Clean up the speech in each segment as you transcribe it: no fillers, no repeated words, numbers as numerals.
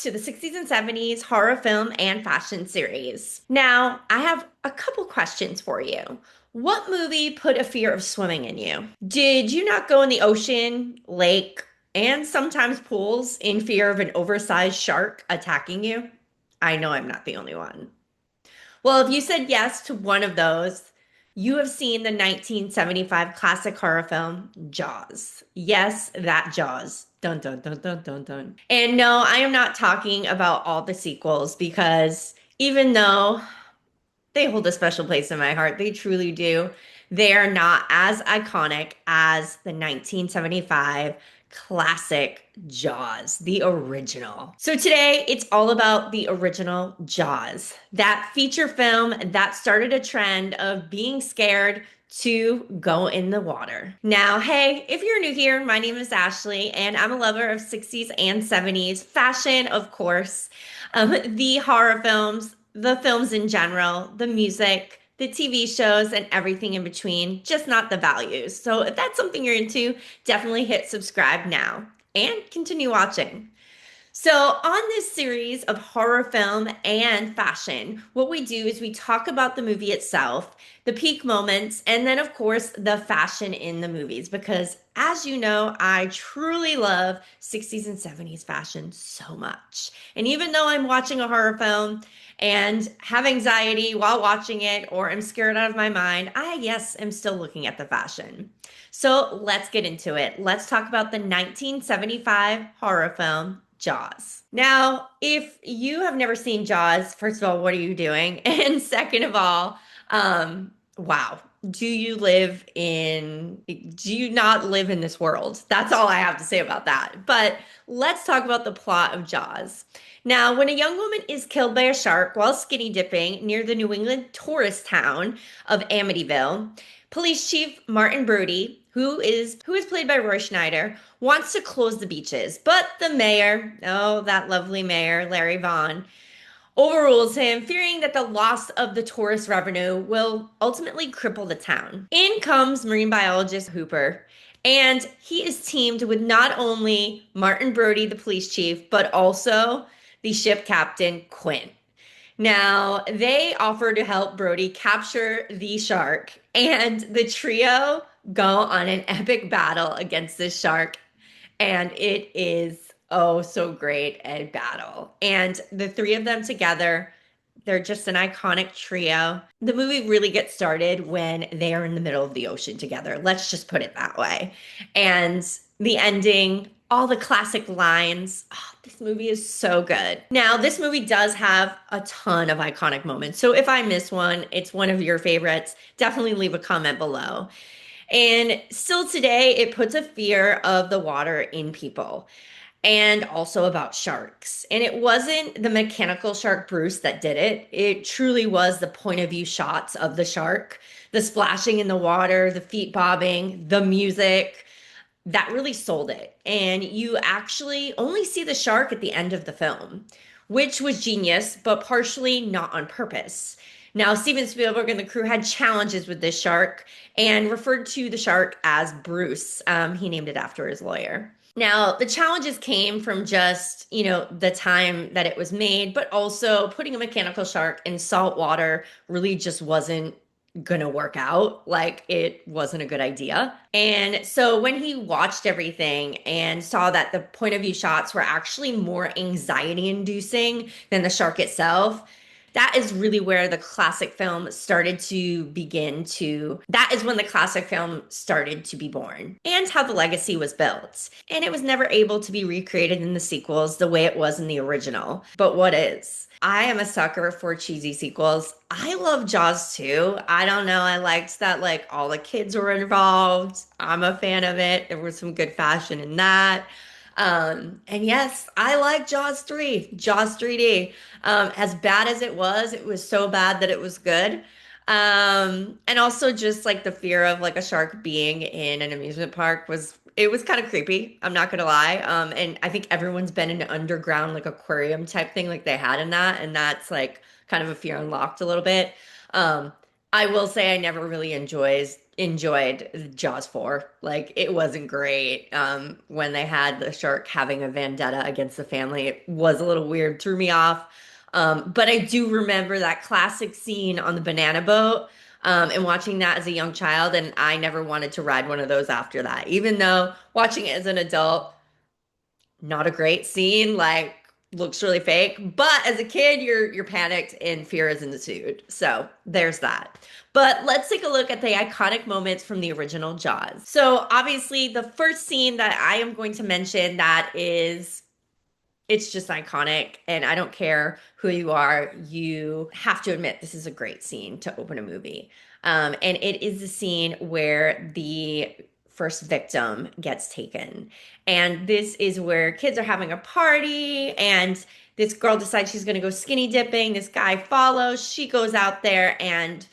to the 60s and 70s horror film and fashion series. Now, I have a couple questions for you. What movie put a fear of swimming in you? Did you not go in the ocean, lake, and sometimes pools in fear of an oversized shark attacking you? I know I'm not the only one. Well, if you said yes to one of those, you have seen the 1975 classic horror film Jaws. Yes, that Jaws. Dun dun dun dun dun dun. And no, I am not talking about all the sequels because even though they hold a special place in my heart, they truly do. They are not as iconic as the 1975 classic Jaws, the original. So today it's all about the original Jaws, that feature film that started a trend of being scared to go in the water. Now, hey, if you're new here, my name is Ashley, and I'm a lover of 60s and 70s fashion, of course, the horror films, the films in general, the music, the TV shows, and everything in between, just not the values. So if that's something you're into, definitely hit subscribe now and continue watching. So, on this series of horror film and fashion, what we do is we talk about the movie itself, the peak moments, and then, of course, the fashion in the movies. Because, as you know, I truly love 60s and 70s fashion so much. And even though I'm watching a horror film and have anxiety while watching it, or am scared out of my mind, yes, am still looking at the fashion. So, let's get into it. Let's talk about the 1975 horror film Jaws. Now, if you have never seen Jaws, first of all, what are you doing? And second of all, wow, do you not live in this world? That's all I have to say about that. But let's talk about the plot of Jaws. Now, when a young woman is killed by a shark while skinny dipping near the New England tourist town of Amityville, Police Chief Martin Brody, who is played by Roy Schneider, wants to close the beaches, but the mayor, oh, that lovely mayor, Larry Vaughn, overrules him, fearing that the loss of the tourist revenue will ultimately cripple the town. In comes marine biologist Hooper, and he is teamed with not only Martin Brody, the police chief, but also the ship captain, Quint. Now, they offer to help Brody capture the shark, and the trio go on an epic battle against this shark, and it is oh so great a battle. And the three of them together, they're just an iconic trio. The movie really gets started when they are in the middle of the ocean together. Let's just put it that way. And the ending, all the classic lines. Oh, this movie is so good. Now, this movie does have a ton of iconic moments. So if I miss one, it's one of your favorites, definitely leave a comment below. And still today, it puts a fear of the water in people and also about sharks. And it wasn't the mechanical shark Bruce that did it. It truly was the point of view shots of the shark, the splashing in the water, the feet bobbing, the music that really sold it. And you actually only see the shark at the end of the film, which was genius, but partially not on purpose. Now, Steven Spielberg and the crew had challenges with this shark and referred to the shark as Bruce. He named it after his lawyer. Now, the challenges came from just, the time that it was made, but also putting a mechanical shark in salt water really just wasn't gonna work out. Like it wasn't a good idea. And so when he watched everything and saw that the point of view shots were actually more anxiety inducing than the shark itself, that is really where the classic film started to begin to, that is when the classic film started to be born and how the legacy was built. And it was never able to be recreated in the sequels the way it was in the original. But what is? I am a sucker for cheesy sequels. I love Jaws too. I don't know. I liked that like all the kids were involved. I'm a fan of it. There was some good fashion in that. And yes, I like Jaws 3, Jaws 3D. As bad as it was so bad that it was good. And also just like the fear of like a shark being in an amusement park it was kind of creepy. I'm not gonna lie. And I think everyone's been in an underground like aquarium type thing like they had in that, and that's like kind of a fear unlocked a little bit. Um, I will say I never really enjoyed Jaws 4. Like it wasn't great. When they had the shark having a vendetta against the family, it was a little weird, threw me off. But I do remember that classic scene on the banana boat, and watching that as a young child, and I never wanted to ride one of those after that. Even though watching it as an adult, not a great scene, like looks really fake. But as a kid, you're panicked and fear is ensued. So there's that. But let's take a look at the iconic moments from the original Jaws. So obviously, the first scene that I am going to mention that is it's just iconic, and I don't care who you are, you have to admit this is a great scene to open a movie. And it is the scene where the first victim gets taken. And this is where kids are having a party, and this girl decides she's going to go skinny dipping. This guy follows, she goes out there, and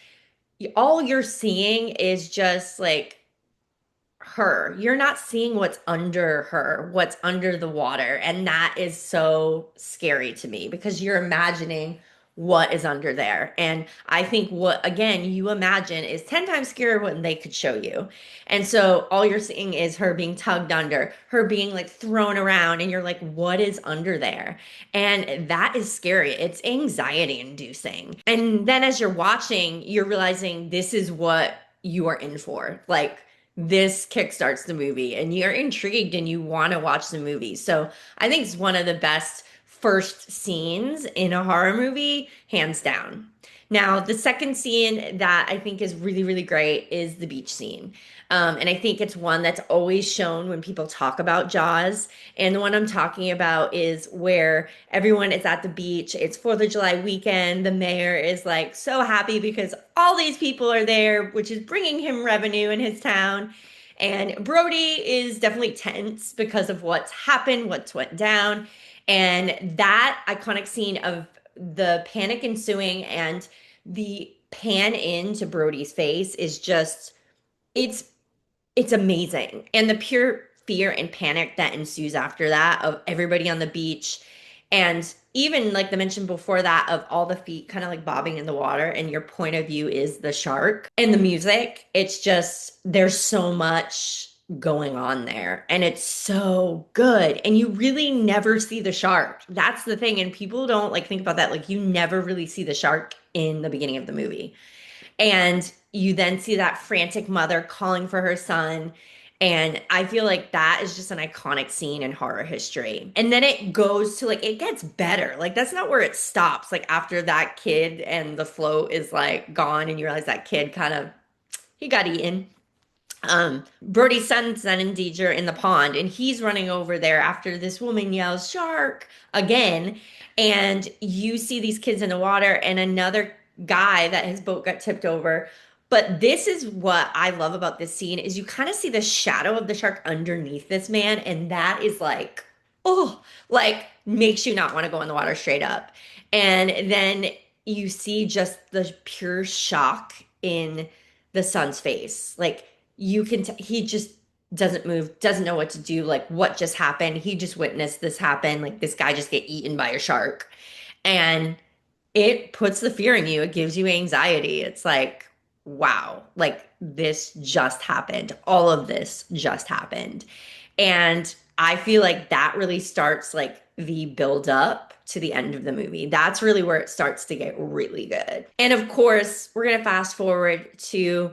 all you're seeing is just like her. You're not seeing what's under her, what's under the water. And that is so scary to me because you're imagining what is under there. And I think what, again, you imagine is 10 times scarier when they could show you. And so all you're seeing is her being tugged under, her being like thrown around, and you're like, what is under there? And that is scary. It's anxiety inducing. And then as you're watching, you're realizing this is what you are in for. Like, this kickstarts the movie and you're intrigued and you want to watch the movie. So I think it's one of the best first scenes in a horror movie, hands down. Now, the second scene that I think is really, really great is the beach scene. And I think it's one that's always shown when people talk about Jaws. And the one I'm talking about is where everyone is at the beach. It's 4th of July weekend. The mayor is like so happy because all these people are there, which is bringing him revenue in his town. And Brody is definitely tense because of what's happened, what's went down. And that iconic scene of the panic ensuing and the pan into Brody's face is just it's it's amazing. And the pure fear and panic that ensues after that of everybody on the beach. And even like the mention before that of all the feet kind of like bobbing in the water, and your point of view is the shark and the music. It's just, there's so much going on there and it's so good. And you really never see the shark. That's the thing. And people don't like think about that. Like you never really see the shark in the beginning of the movie. And you then see that frantic mother calling for her son. And I feel like that is just an iconic scene in horror history. And then it goes to like, it gets better. Like, that's not where it stops. Like, after that kid and the float is like gone, and you realize that kid kind of, he got eaten. Brody's son's then in danger in the pond, and he's running over there after this woman yells, "Shark!" again. And you see these kids in the water, and another guy that his boat got tipped over. But this is what I love about this scene is you kind of see the shadow of the shark underneath this man, and that is like, oh, like makes you not want to go in the water straight up. And then you see just the pure shock in the son's face. Like you can he just doesn't move, doesn't know what to do, like what just happened. He just witnessed this happen, like this guy just get eaten by a shark. And it puts the fear in you. It gives you anxiety. It's like, wow, like this just happened. All of this just happened. And I feel like that really starts like the build up to the end of the movie. That's really where it starts to get really good. And of course, we're going to fast forward to,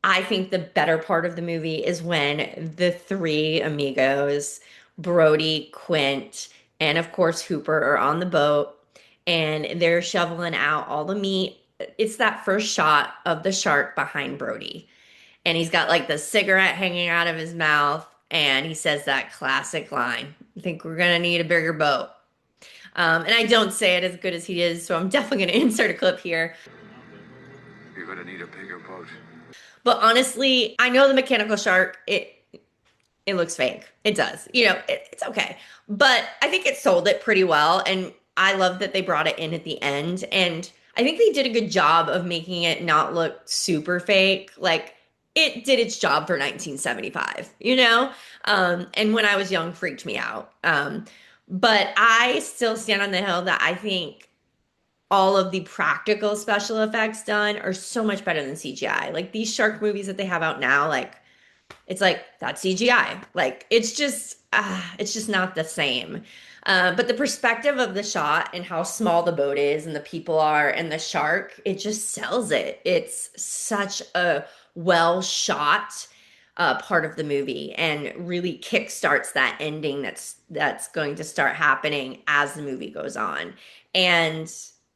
I think the better part of the movie is when the three amigos, Brody, Quint, and of course Hooper, are on the boat and they're shoveling out all the meat. It's that first shot of the shark behind Brody. And he's got like the cigarette hanging out of his mouth. And he says that classic line, I think we're going to need a bigger boat. And I don't say it as good as he is, so I'm definitely going to insert a clip here. You're going to need a bigger boat. But honestly, I know the mechanical shark, it looks fake. It does. You know, it's okay. But I think it sold it pretty well. And I love that they brought it in at the end. And I think they did a good job of making it not look super fake. Like it did its job for 1975, you know? And when I was young, freaked me out. But I still stand on the hill that I think all of the practical special effects done are so much better than CGI. Like these shark movies that they have out now, like it's like that's CGI. Like it's just not the same. But the perspective of the shot and how small the boat is and the people are and the shark, it just sells it. It's such a well shot part of the movie and really kickstarts that ending that's going to start happening as the movie goes on. And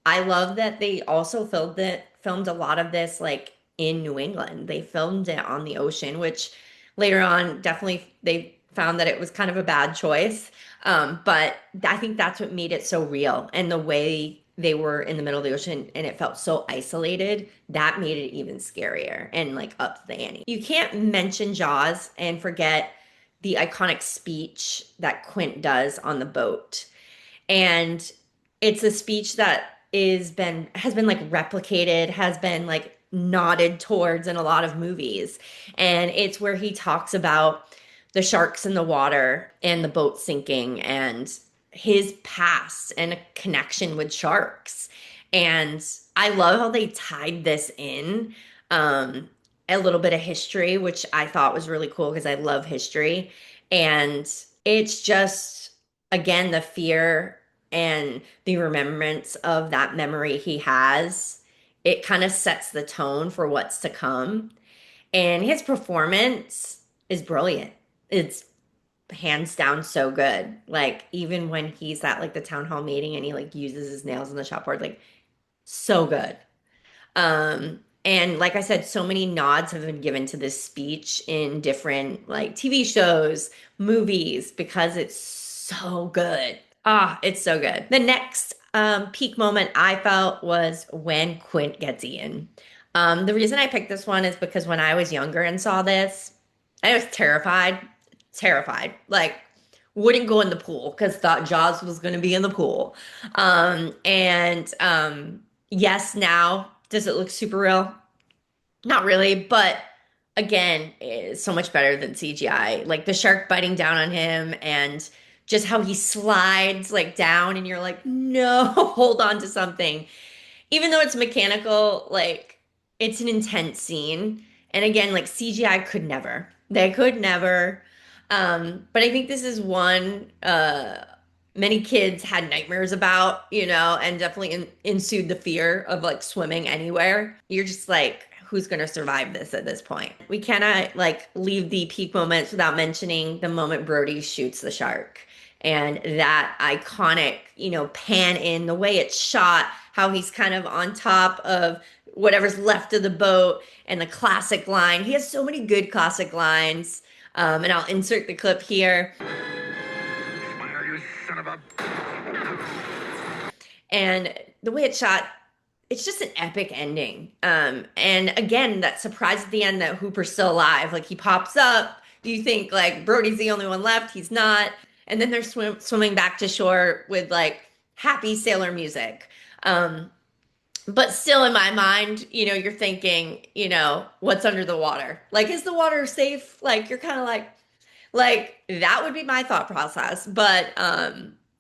I love that they also filmed a lot of this like in New England. They filmed it on the ocean, which later on definitely they found that it was kind of a bad choice. But I think that's what made it so real. And the way they were in the middle of the ocean and it felt so isolated, that made it even scarier and like up the ante. You can't mention Jaws and forget the iconic speech that Quint does on the boat. And it's a speech that has been like replicated, has been like nodded towards in a lot of movies. And it's where he talks about the sharks in the water and the boat sinking and his past and a connection with sharks. And I love how they tied this in, um, a little bit of history, which I thought was really cool because I love history. And it's just, again, the fear and the remembrance of that memory he has. It kind of sets the tone for what's to come. And his performance is brilliant. It's hands down so good. Like even when he's at like the town hall meeting and he like uses his nails on the chalkboard, like so good. And like I said, so many nods have been given to this speech in different like TV shows, movies, because it's so good. Ah, it's so good. The next peak moment I felt was when Quint gets eaten. The reason I picked this one is because when I was younger and saw this, I was terrified, terrified. Like, wouldn't go in the pool because thought Jaws was going to be in the pool. Yes, now does it look super real? Not really, but again, it's so much better than CGI. Like the shark biting down on him and just how he slides like down, and you're like, no, hold on to something. Even though it's mechanical, like it's an intense scene. And again, like CGI could never. They could never. But I think this is one many kids had nightmares about, and definitely ensued the fear of like swimming anywhere. You're just like, who's going to survive this at this point? We cannot like leave the peak moments without mentioning the moment Brody shoots the shark. And that iconic, pan in the way it's shot, how he's kind of on top of whatever's left of the boat, and the classic line. He has so many good classic lines. And I'll insert the clip here. Smile, you son of a... And the way it's shot, it's just an epic ending. And again, that surprise at the end that Hooper's still alive. Like he pops up. Do you think like Brody's the only one left? He's not. And then they're swimming back to shore with like happy sailor music. But still in my mind, you're thinking, what's under the water? Like, is the water safe? Like, you're kind of like that would be my thought process. But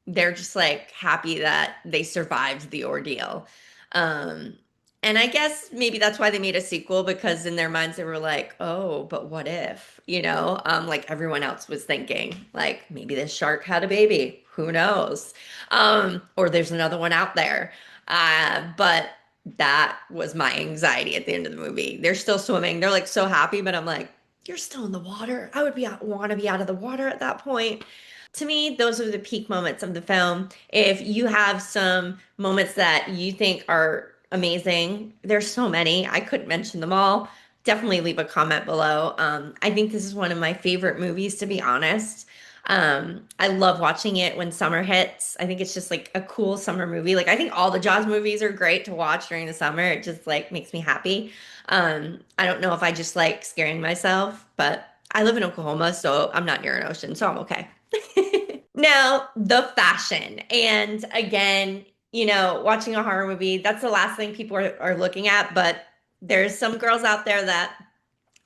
they're just like happy that they survived the ordeal. Um, and I guess maybe that's why they made a sequel, because in their minds they were like, oh, but what if, like everyone else was thinking, like maybe this shark had a baby, who knows? Or there's another one out there. But that was my anxiety at the end of the movie. They're still swimming. They're like so happy, but I'm like, you're still in the water. I would want to be out of the water at that point. To me, those are the peak moments of the film. If you have some moments that you think are amazing, there's so many. I couldn't mention them all. Definitely leave a comment below. I think this is one of my favorite movies, to be honest. I love watching it when summer hits. I think it's just like a cool summer movie. Like I think all the Jaws movies are great to watch during the summer. It just like makes me happy. I don't know if I just like scaring myself, but I live in Oklahoma, so I'm not near an ocean, so I'm okay. Now, the fashion. And again, watching a horror movie, that's the last thing people are looking at. But there's some girls out there that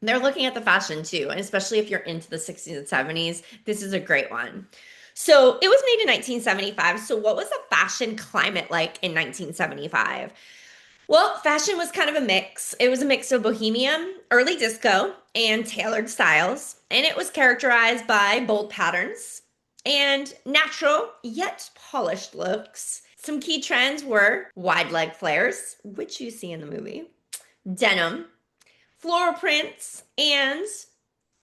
they're looking at the fashion too. And especially if you're into the 60s and 70s, this is a great one. So it was made in 1975. So what was the fashion climate like in 1975? Well, fashion was kind of a mix. It was a mix of bohemian, early disco, and tailored styles, and it was characterized by bold patterns and natural yet polished looks. Some key trends were wide leg flares, which you see in the movie, denim, floral prints, and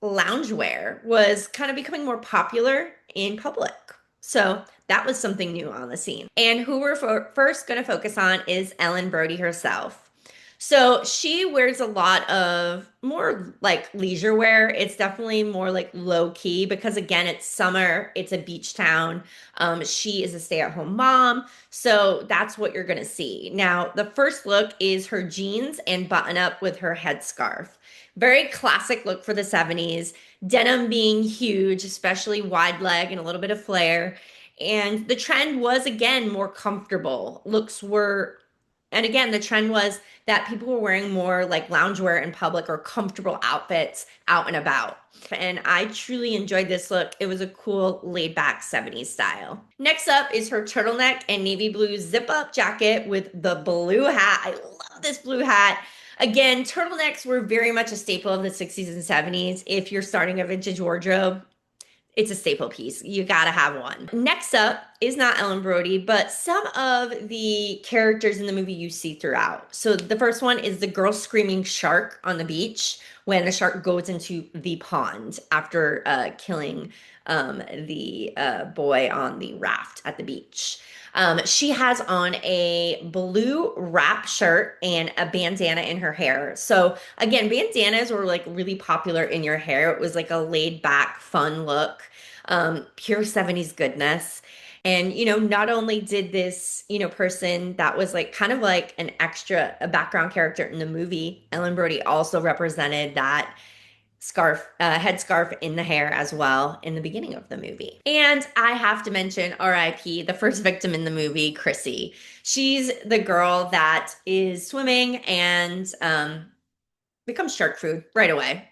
loungewear was kind of becoming more popular in public. So that was something new on the scene. And who we're first going to focus on is Ellen Brody herself. So she wears a lot of more like leisure wear. It's definitely more like low key because again, it's summer, it's a beach town. She is a stay-at-home mom, so that's what you're gonna see. Now, the first look is her jeans and button up with her headscarf. Very classic look for the 70s. Denim being huge, especially wide leg and a little bit of flare. And the trend was again more comfortable. Looks were and again, the trend was that people were wearing more like loungewear in public or comfortable outfits out and about. And I truly enjoyed this look. It was a cool, laid back 70s style. Next up is her turtleneck and navy blue zip up jacket with the blue hat. I love this blue hat. Again, turtlenecks were very much a staple of the 60s and 70s. If you're starting a vintage wardrobe, it's a staple piece. You gotta have one. Next up is not Ellen Brody, but some of the characters in the movie you see throughout. So the first one is the girl screaming shark on the beach when the shark goes into the pond after killing the boy on the raft at the beach. She has on a blue wrap shirt and a bandana in her hair. So again, bandanas were like really popular in your hair. It was like a laid back, fun look, pure 70s goodness. And, not only did this, person that was like kind of like an extra, a background character in the movie, Ellen Brody also represented that headscarf in the hair as well in the beginning of the movie. And I have to mention RIP, the first victim in the movie, Chrissy. She's the girl that is swimming and becomes shark food right away.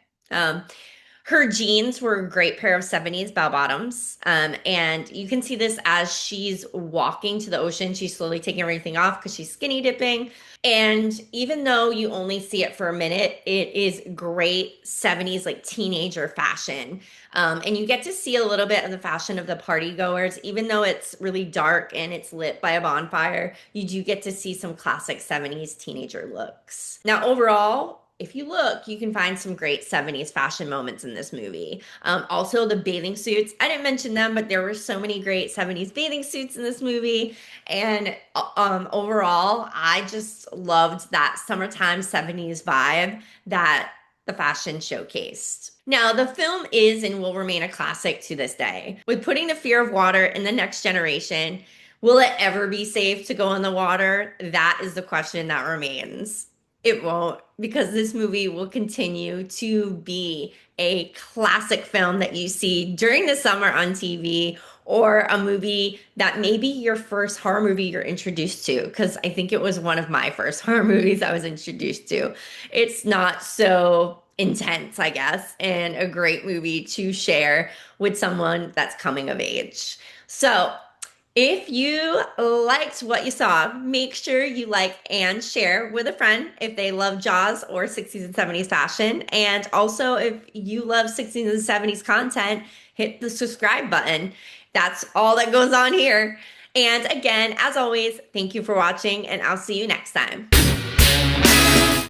Her jeans were a great pair of 70s bell bottoms. And you can see this as she's walking to the ocean. She's slowly taking everything off because she's skinny dipping. And even though you only see it for a minute, it is great 70s, like teenager fashion. And you get to see a little bit of the fashion of the party goers, even though it's really dark and it's lit by a bonfire, you do get to see some classic 70s teenager looks. Now, overall, if you look, you can find some great 70s fashion moments in this movie. Also, the bathing suits. I didn't mention them, but there were so many great 70s bathing suits in this movie. And overall, I just loved that summertime 70s vibe that the fashion showcased. Now, the film is and will remain a classic to this day. With putting the fear of water in the next generation, will it ever be safe to go in the water? That is the question that remains. It won't, because this movie will continue to be a classic film that you see during the summer on TV, or a movie that maybe your first horror movie you're introduced to, because I think it was one of my first horror movies I was introduced to. It's not so intense, I guess, and a great movie to share with someone that's coming of age. So, if you liked what you saw, make sure you like and share with a friend if they love Jaws or 60s and 70s fashion. And also, if you love 60s and 70s content, hit the subscribe button. That's all that goes on here. And again, as always, thank you for watching, and I'll see you next time.